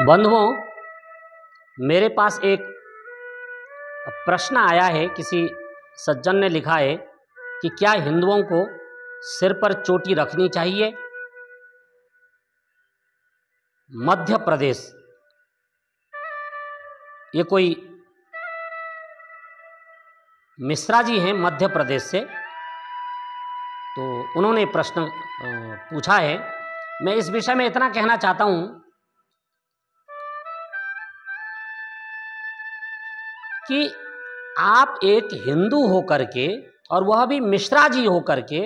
बंधुओं, मेरे पास एक प्रश्न आया है। किसी सज्जन ने लिखा है कि क्या हिंदुओं को सिर पर चोटी रखनी चाहिए। मध्य प्रदेश, ये कोई मिश्रा जी हैं मध्य प्रदेश से, तो उन्होंने प्रश्न पूछा है। मैं इस विषय में इतना कहना चाहता हूं कि आप एक हिंदू होकर के, और वह भी मिश्रा जी होकर के,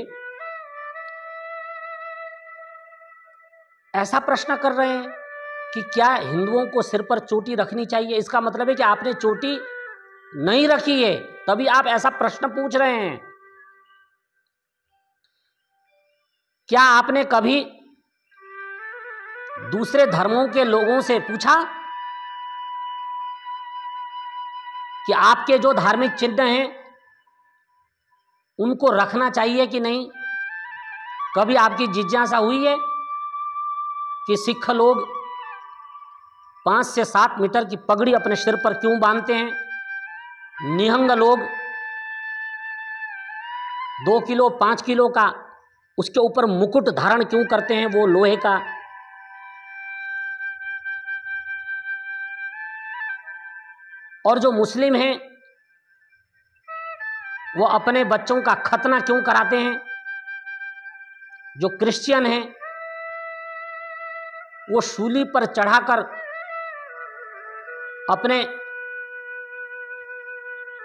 ऐसा प्रश्न कर रहे हैं कि क्या हिंदुओं को सिर पर चोटी रखनी चाहिए। इसका मतलब है कि आपने चोटी नहीं रखी है, तभी आप ऐसा प्रश्न पूछ रहे हैं। क्या आपने कभी दूसरे धर्मों के लोगों से पूछा कि आपके जो धार्मिक चिन्ह हैं उनको रखना चाहिए कि नहीं? कभी आपकी जिज्ञासा हुई है कि सिख लोग 5 से 7 मीटर की पगड़ी अपने सिर पर क्यों बांधते हैं? निहंग लोग 2 किलो 5 किलो का उसके ऊपर मुकुट धारण क्यों करते हैं, वो लोहे का? और जो मुस्लिम हैं वो अपने बच्चों का खतना क्यों कराते हैं? जो क्रिश्चियन हैं वो सूली पर चढ़ाकर अपने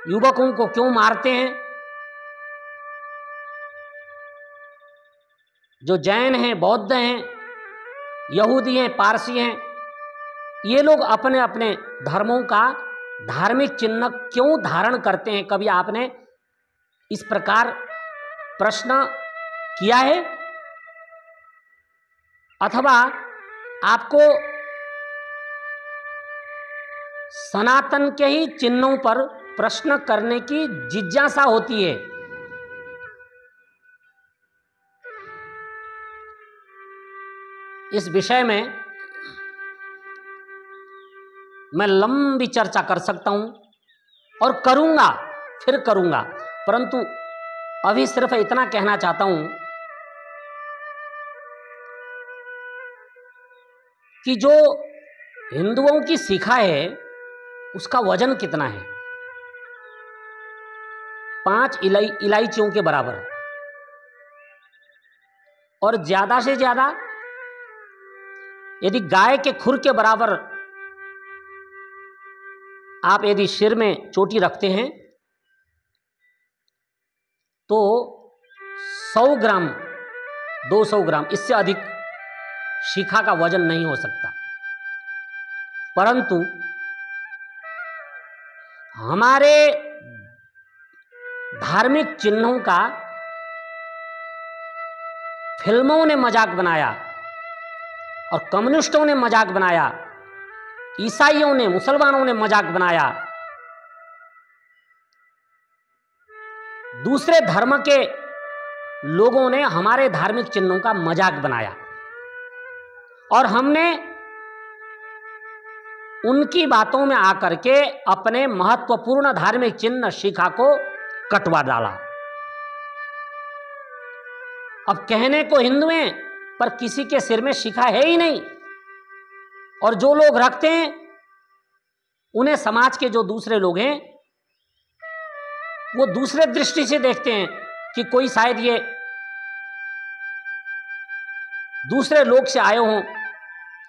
युवकों को क्यों मारते हैं? जो जैन हैं, बौद्ध हैं, यहूदी हैं, पारसी हैं, ये लोग अपने अपने धर्मों का धार्मिक चिन्ह क्यों धारण करते हैं? कभी आपने इस प्रकार प्रश्न किया है? अथवा आपको सनातन के ही चिन्हों पर प्रश्न करने की जिज्ञासा होती है? इस विषय में मैं लंबी चर्चा कर सकता हूं और करूंगा, फिर करूंगा, परंतु अभी सिर्फ इतना कहना चाहता हूं कि जो हिंदुओं की शिखा है उसका वजन कितना है? 5 इलायचियों के बराबर। और ज्यादा से ज्यादा यदि गाय के खुर के बराबर आप यदि सिर में चोटी रखते हैं तो 100 ग्राम 200 ग्राम, इससे अधिक शिखा का वजन नहीं हो सकता। परंतु हमारे धार्मिक चिन्हों का फिल्मों ने मजाक बनाया और कम्युनिस्टों ने मजाक बनाया, ईसाइयों ने, मुसलमानों ने मजाक बनाया, दूसरे धर्म के लोगों ने हमारे धार्मिक चिन्हों का मजाक बनाया, और हमने उनकी बातों में आकर के अपने महत्वपूर्ण धार्मिक चिन्ह शिखा को कटवा डाला। अब कहने को हिंदू हैं, पर किसी के सिर में शिखा है ही नहीं, और जो लोग रखते हैं उन्हें समाज के जो दूसरे लोग हैं वो दूसरे दृष्टि से देखते हैं कि कोई शायद ये दूसरे लोग से आए हों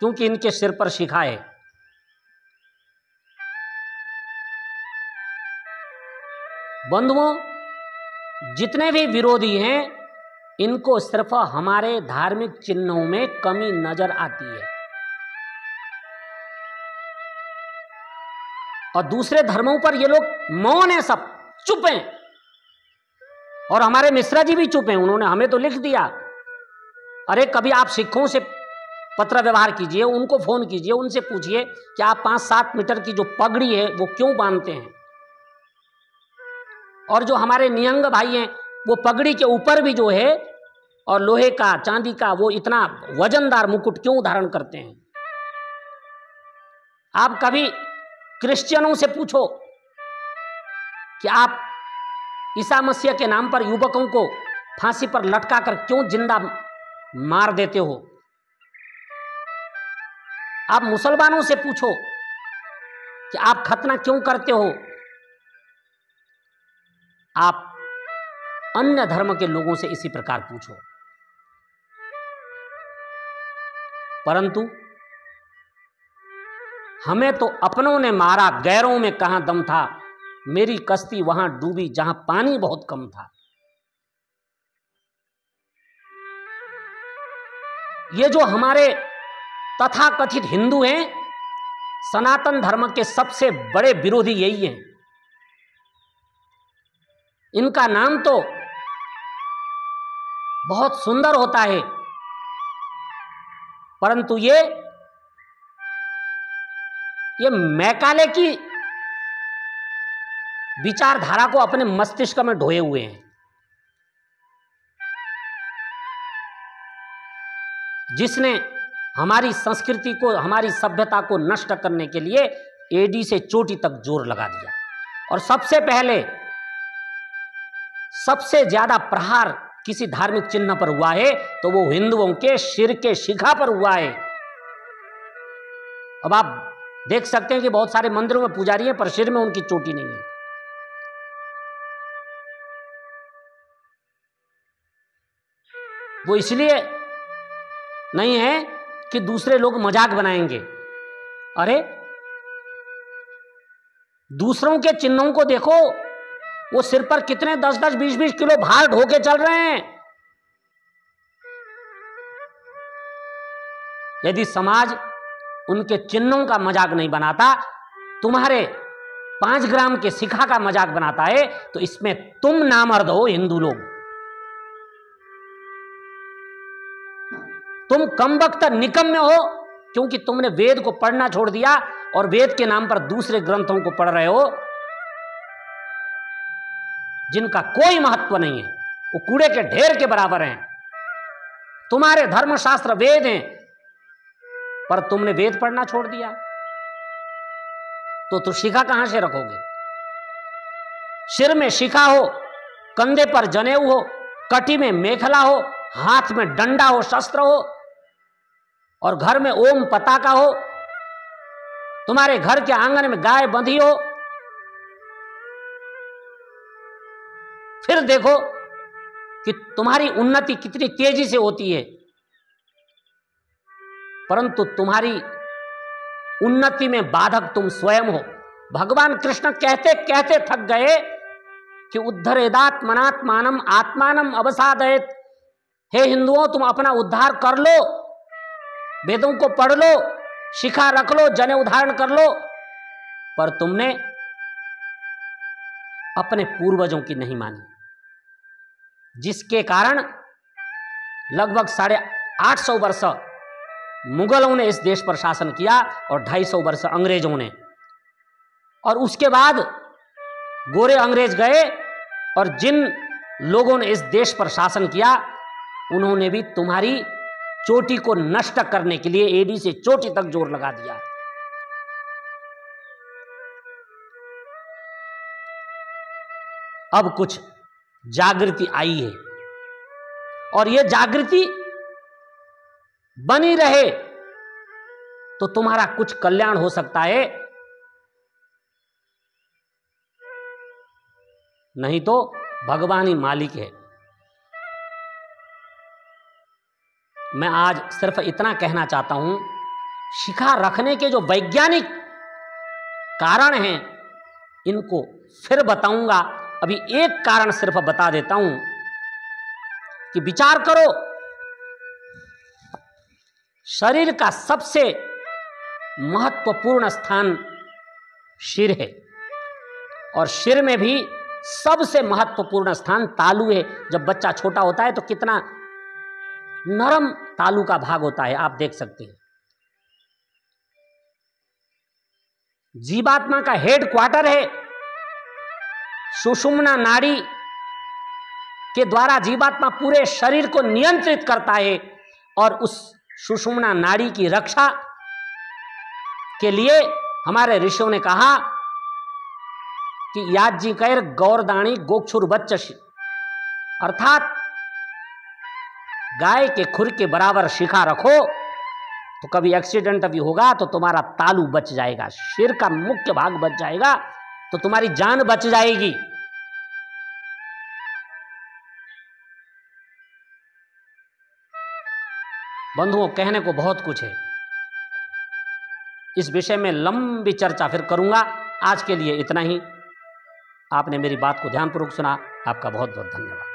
क्योंकि इनके सिर पर शिखा है। बंधुओं, जितने भी विरोधी हैं इनको सिर्फ हमारे धार्मिक चिन्हों में कमी नजर आती है, और दूसरे धर्मों पर ये लोग मौन है, सब चुप हैं। और हमारे मिश्रा जी भी चुप हैं, उन्होंने हमें तो लिख दिया। अरे कभी आप सिखों से पत्र व्यवहार कीजिए, उनको फोन कीजिए, उनसे पूछिए कि आप 5-7 मीटर की जो पगड़ी है वो क्यों बांधते हैं। और जो हमारे निहंग भाई हैं वो पगड़ी के ऊपर भी जो है और लोहे का, चांदी का वो इतना वजनदार मुकुट क्यों धारण करते हैं? आप कभी क्रिश्चियनों से पूछो कि आप ईसा मसीह के नाम पर युवकों को फांसी पर लटकाकर क्यों जिंदा मार देते हो। आप मुसलमानों से पूछो कि आप खतना क्यों करते हो। आप अन्य धर्म के लोगों से इसी प्रकार पूछो। परंतु हमें तो अपनों ने मारा, गैरों में कहां दम था, मेरी कश्ती वहां डूबी जहां पानी बहुत कम था। ये जो हमारे तथाकथित हिंदू हैं, सनातन धर्म के सबसे बड़े विरोधी यही हैं। इनका नाम तो बहुत सुंदर होता है, परंतु ये मैकाले की विचारधारा को अपने मस्तिष्क में ढोए हुए हैं, जिसने हमारी संस्कृति को, हमारी सभ्यता को नष्ट करने के लिए एडी से चोटी तक जोर लगा दिया। और सबसे पहले सबसे ज्यादा प्रहार किसी धार्मिक चिन्ह पर हुआ है तो वो हिंदुओं के सिर के शिखा पर हुआ है। अब आप देख सकते हैं कि बहुत सारे मंदिरों में पुजारी हैं पर सिर में उनकी चोटी नहीं है। वो इसलिए नहीं है कि दूसरे लोग मजाक बनाएंगे। अरे दूसरों के चिन्हों को देखो, वो सिर पर कितने 10-10, 20-20 किलो भार ढो के चल रहे हैं। यदि समाज उनके चिन्हों का मजाक नहीं बनाता, तुम्हारे 5 ग्राम के शिखा का मजाक बनाता है, तो इसमें तुम नामर्द हो हिंदू लोग। तुम कमबख्त निकम्मे हो, क्योंकि तुमने वेद को पढ़ना छोड़ दिया और वेद के नाम पर दूसरे ग्रंथों को पढ़ रहे हो जिनका कोई महत्व नहीं है, वो कूड़े के ढेर के बराबर हैं। तुम्हारे धर्मशास्त्र वेद हैं, पर तुमने वेद पढ़ना छोड़ दिया, तो शिखा कहां से रखोगे। सिर में शिखा हो, कंधे पर जनेऊ हो, कटी में मेखला हो, हाथ में डंडा हो, शस्त्र हो, और घर में ओम पताका हो, तुम्हारे घर के आंगन में गाय बंधी हो, फिर देखो कि तुम्हारी उन्नति कितनी तेजी से होती है। परंतु तुम्हारी उन्नति में बाधक तुम स्वयं हो। भगवान कृष्ण कहते कहते थक गए कि उद्धरेदात्मनात्मानम आत्मानम अवसादयेत। हे हिंदुओं, तुम अपना उद्धार कर लो, वेदों को पढ़ लो, शिखा रख लो, जनेऊ धारण कर लो, पर तुमने अपने पूर्वजों की नहीं मानी, जिसके कारण लगभग 850 वर्ष मुगलों ने इस देश पर शासन किया और 250 वर्ष अंग्रेजों ने। और उसके बाद गोरे अंग्रेज गए और जिन लोगों ने इस देश पर शासन किया उन्होंने भी तुम्हारी चोटी को नष्ट करने के लिए एडी से चोटी तक जोर लगा दिया। अब कुछ जागृति आई है और यह जागृति बनी रहे तो तुम्हारा कुछ कल्याण हो सकता है, नहीं तो भगवान ही मालिक है। मैं आज सिर्फ इतना कहना चाहता हूं, शिखा रखने के जो वैज्ञानिक कारण हैं इनको फिर बताऊंगा। अभी एक कारण सिर्फ बता देता हूं कि विचार करो, शरीर का सबसे महत्वपूर्ण स्थान सिर है और सिर में भी सबसे महत्वपूर्ण स्थान तालू है। जब बच्चा छोटा होता है तो कितना नरम तालू का भाग होता है, आप देख सकते हैं। जीवात्मा का हेड क्वार्टर है। सुषुम्ना नाड़ी के द्वारा जीवात्मा पूरे शरीर को नियंत्रित करता है और उस सुषुम्ना नाड़ी की रक्षा के लिए हमारे ऋषियों ने कहा कि याद जी कैर गौरदाणी गोक्षुर बच्च, अर्थात गाय के खुर के बराबर शिखा रखो तो कभी एक्सीडेंट भी होगा तो तुम्हारा तालू बच जाएगा, सिर का मुख्य भाग बच जाएगा, तो तुम्हारी जान बच जाएगी। बंधुओं, कहने को बहुत कुछ है, इस विषय में लंबी चर्चा फिर करूंगा। आज के लिए इतना ही। आपने मेरी बात को ध्यानपूर्वक सुना, आपका बहुत बहुत धन्यवाद।